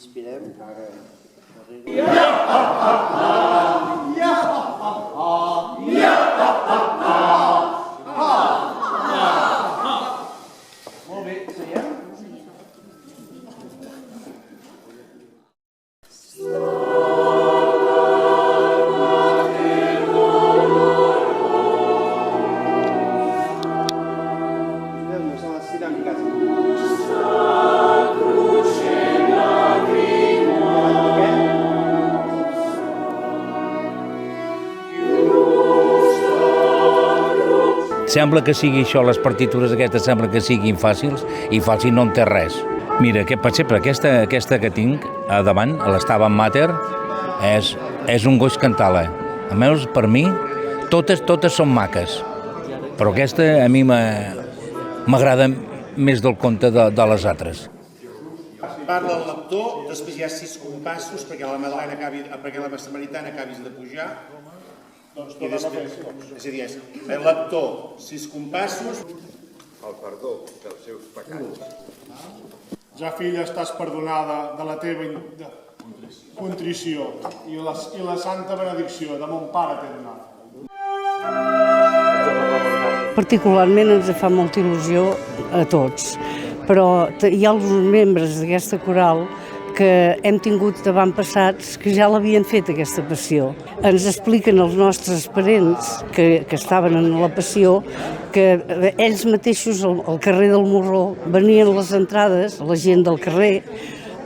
inspirem. Molt bé, seiem. Sembla que sigui això, les partitures aquestes sembla que siguin fàcils i fàcil no en té res. Mira, per exemple, aquesta que tinc a davant, a l'Estava Mater, és un goig cantar-la. Almenys per mi, totes són maques, però aquesta a mi m'agrada més del compte de les altres. Parla el lector, després hi ha 6 compassos perquè la Samaritana acabis de pujar. I després, és a dir, el lector, 6 compassos. El perdó dels seus pecats. Ja, filla, estàs perdonada de la teva contrició i la santa benedicció de mon pare t'he donat. Particularment ens fa molta il·lusió a tots, però hi ha alguns membres d'aquesta coral que hem tingut avantpassats que ja l'havien fet, aquesta passió. Ens expliquen els nostres parents que estaven en la passió que ells mateixos al carrer del Morró venien les entrades, la gent del carrer,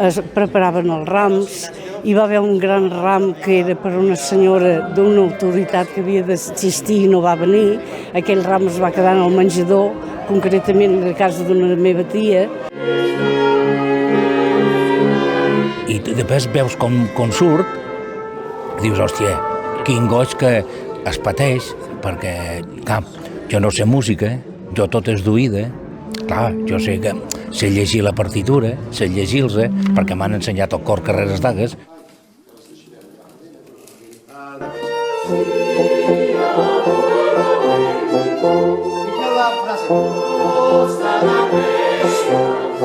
es preparaven els rams, hi va haver un gran ram que era per una senyora d'una autoritat que havia d'assistir i no va venir, aquell ram es va quedar en el menjador, concretament a casa d'una meva tia. I després veus com surt, dius, hòstia, quin goig que es pateix, perquè, clar, jo no sé música, jo tot és d'oïda, clar, jo sé llegir la partitura, sé llegir-los, perquè m'han ensenyat el cor carreres d'Agues.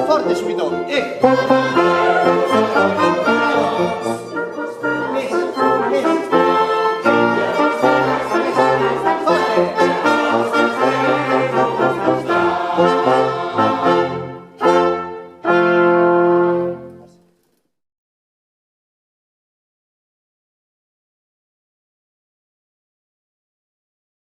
Forte subito,